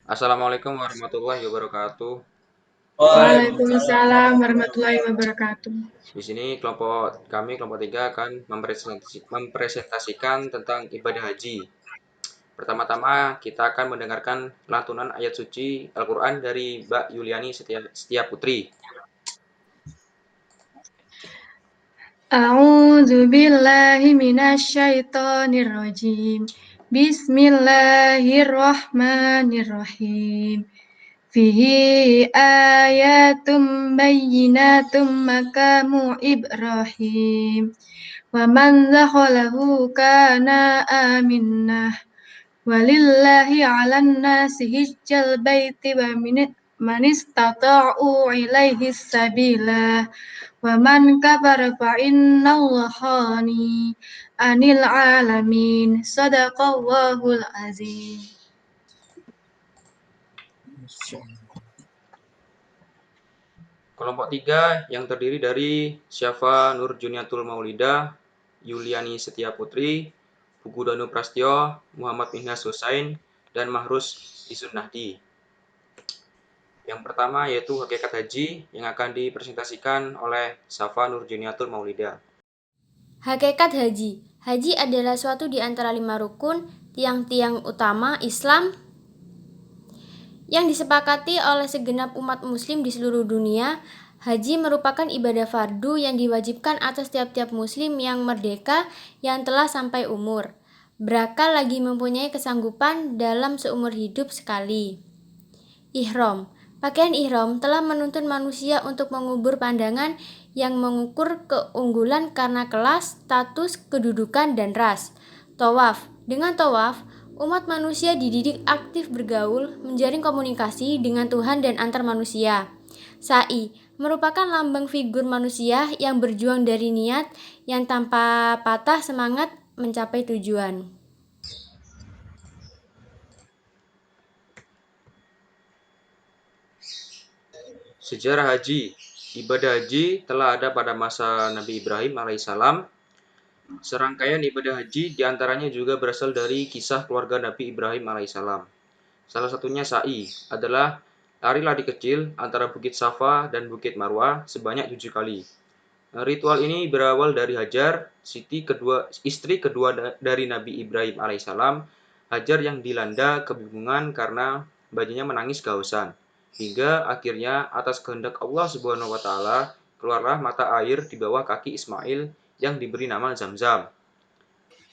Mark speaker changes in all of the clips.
Speaker 1: Assalamualaikum warahmatullahi wabarakatuh.
Speaker 2: Waalaikumsalam.
Speaker 3: Waalaikumsalam warahmatullahi wabarakatuh.
Speaker 1: Di sini kelompok 3 akan mempresentasikan tentang ibadah haji. Pertama-tama kita akan mendengarkan lantunan ayat suci Al-Quran dari Mbak Yuliani Setia Putri.
Speaker 3: A'udzu billahi minasyaitonir rajim. Bismillahirrahmanirrahim. Fihi ayatum bayyinatum maqamu Ibrahim. Wa man dakhalahu kana aminah. Walillahi 'alan nasi hijjal baiti wa man istata'u ilaihi sabila. Wa man kafara fa innallaha ghani 'anil 'alamin. Shadaqallahul azim.
Speaker 1: Kelompok 3 yang terdiri dari Syafa Nurjuniatul Maulidah, Yuliani Setia Putri, Pugu Danu Prastyo, Muhammad Mihnas Husain, dan Mahrus Isunnahdi. Yang pertama yaitu hakikat haji yang akan dipresentasikan oleh Syafa Nurjuniatul Maulidah.
Speaker 2: Hakikat haji. Haji adalah suatu di antara 5 rukun tiang-tiang utama Islam yang disepakati oleh segenap umat muslim di seluruh dunia. Haji merupakan ibadah fardu yang diwajibkan atas tiap-tiap muslim yang merdeka yang telah sampai umur, berakal lagi mempunyai kesanggupan dalam seumur hidup sekali. Ihram. Pakaian ihram telah menuntun manusia untuk mengubur pandangan yang mengukur keunggulan karena kelas, status, kedudukan, dan ras. Tawaf. Dengan tawaf, umat manusia dididik aktif bergaul, menjalin komunikasi dengan Tuhan dan antar manusia. Sa'i merupakan lambang figur manusia yang berjuang dari niat yang tanpa patah semangat mencapai tujuan.
Speaker 1: Sejarah haji. Ibadah haji telah ada pada masa Nabi Ibrahim alaihissalam. Serangkaian ibadah haji diantaranya juga berasal dari kisah keluarga Nabi Ibrahim alaihissalam. Salah satunya sa'i adalah lari kecil antara Bukit Safa dan Bukit Marwah sebanyak 7 kali. Ritual ini berawal dari Hajar, istri kedua dari Nabi Ibrahim alaihissalam. Hajar yang dilanda kebingungan karena bayinya menangis kehausan. Hingga akhirnya atas kehendak Allah Subhanahu wa taala keluarlah mata air di bawah kaki Ismail yang diberi nama Zam-Zam.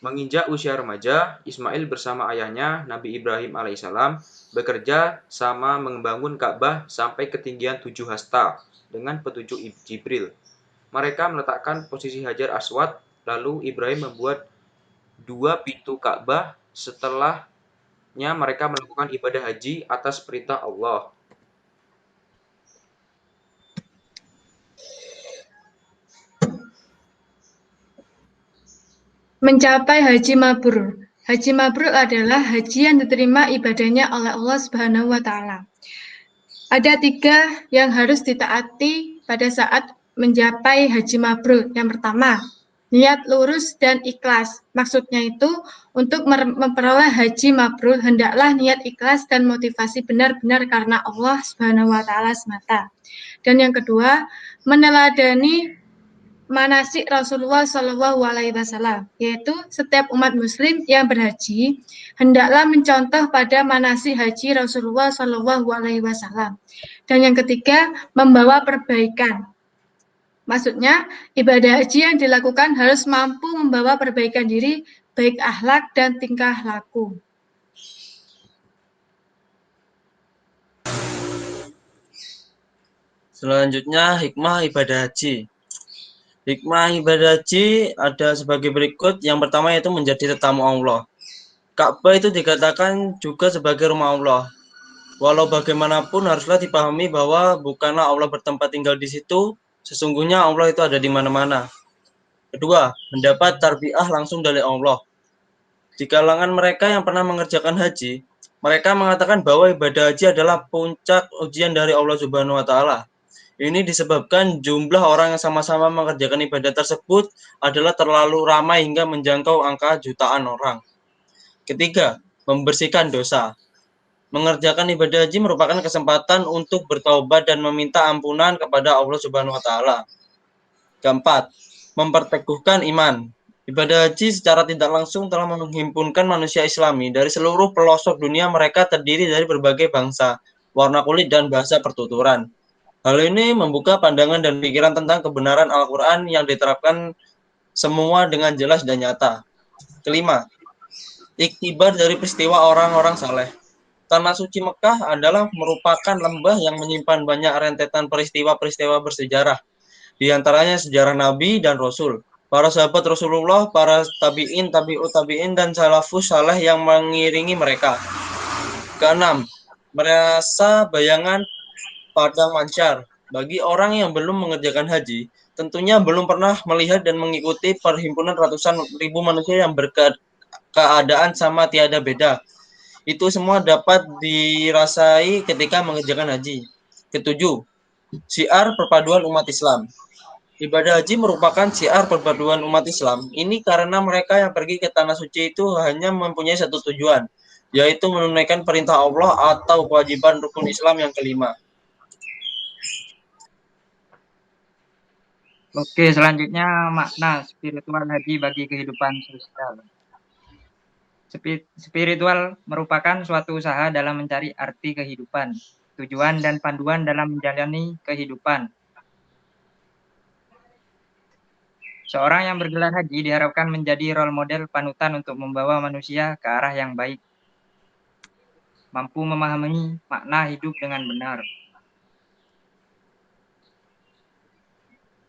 Speaker 1: Menginjak usia remaja, Ismail bersama ayahnya Nabi Ibrahim alaihissalam bekerja sama membangun Ka'bah sampai ketinggian 7 hasta dengan petunjuk Jibril. Mereka meletakkan posisi Hajar Aswad, lalu Ibrahim membuat 2 pintu Ka'bah. Setelahnya mereka melakukan ibadah haji atas perintah Allah.
Speaker 3: Mencapai haji mabrur. Haji mabrur adalah haji yang diterima ibadahnya oleh Allah Subhanahu wa taala. Ada 3 yang harus ditaati pada saat mencapai haji mabrur. Yang pertama, niat lurus dan ikhlas. Maksudnya itu, untuk memperoleh haji mabrur, hendaklah niat ikhlas dan motivasi benar-benar karena Allah Subhanahu wa taala semata. Dan yang kedua, meneladani manasik Rasulullah Shallallahu Alaihi Wasallam, yaitu setiap umat Muslim yang berhaji hendaklah mencontoh pada manasik haji Rasulullah Shallallahu Alaihi Wasallam. Dan yang ketiga, membawa perbaikan. Maksudnya, ibadah haji yang dilakukan harus mampu membawa perbaikan diri, baik akhlak dan tingkah laku.
Speaker 4: Selanjutnya, hikmah ibadah haji. Hikmah ibadah haji ada sebagai berikut. Yang pertama yaitu menjadi tetamu Allah. Ka'bah itu dikatakan juga sebagai rumah Allah. Walau bagaimanapun haruslah dipahami bahwa bukanlah Allah bertempat tinggal di situ, sesungguhnya Allah itu ada di mana-mana. Kedua, mendapat tarbiyah langsung dari Allah. Di kalangan mereka yang pernah mengerjakan haji, mereka mengatakan bahwa ibadah haji adalah puncak ujian dari Allah Subhanahu wa taala. Ini disebabkan jumlah orang yang sama-sama mengerjakan ibadah tersebut adalah terlalu ramai hingga menjangkau angka jutaan orang. Ketiga, membersihkan dosa. Mengerjakan ibadah haji merupakan kesempatan untuk bertaubat dan meminta ampunan kepada Allah Subhanahu wa taala. Keempat, memperteguhkan iman. Ibadah haji secara tidak langsung telah menghimpunkan manusia Islami dari seluruh pelosok dunia. Mereka terdiri dari berbagai bangsa, warna kulit, dan bahasa pertuturan. Hal ini membuka pandangan dan pikiran tentang kebenaran Al-Quran yang diterapkan semua dengan jelas dan nyata. Kelima, iktibar dari peristiwa orang-orang saleh. Tanah suci Mekah adalah merupakan lembah yang menyimpan banyak rentetan peristiwa-peristiwa bersejarah. Di antaranya sejarah Nabi dan Rasul, para sahabat Rasulullah, para tabi'in, tabi'ut tabi'in, dan salafus saleh yang mengiringi mereka. Keenam, merasa bayangan padang mahsyar. Bagi orang yang belum mengerjakan haji, tentunya belum pernah melihat dan mengikuti perhimpunan ratusan ribu manusia yang berkeadaan sama tiada beda. Itu semua dapat dirasai ketika mengerjakan haji. Ketujuh, syiar perpaduan umat Islam. Ibadah haji merupakan syiar perpaduan umat Islam. Ini karena mereka yang pergi ke tanah suci itu hanya mempunyai satu tujuan, yaitu menunaikan perintah Allah atau kewajiban rukun Islam yang kelima.
Speaker 5: Oke, selanjutnya makna spiritual haji bagi kehidupan sosial. Spiritual merupakan suatu usaha dalam mencari arti kehidupan, tujuan dan panduan dalam menjalani kehidupan. Seorang yang bergelar haji diharapkan menjadi role model panutan untuk membawa manusia ke arah yang baik, mampu memahami makna hidup dengan benar.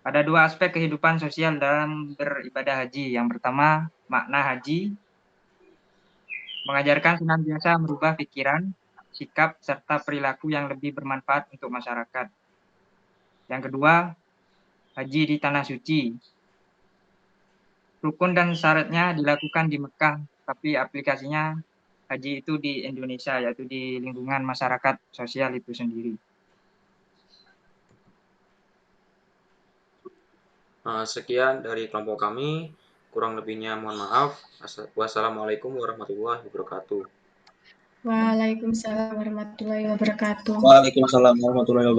Speaker 5: Ada dua aspek kehidupan sosial dalam beribadah haji. Yang pertama, makna haji mengajarkan senantiasa merubah pikiran, sikap, serta perilaku yang lebih bermanfaat untuk masyarakat. Yang kedua, haji di tanah suci. Rukun dan syaratnya dilakukan di Mekah, tapi aplikasinya haji itu di Indonesia, yaitu di lingkungan masyarakat sosial itu sendiri.
Speaker 1: Sekian dari kelompok kami. Kurang lebihnya mohon maaf. Wassalamualaikum warahmatullahi wabarakatuh.
Speaker 3: Waalaikumsalam warahmatullahi wabarakatuh.
Speaker 4: Waalaikumsalam warahmatullahi wabarakatuh.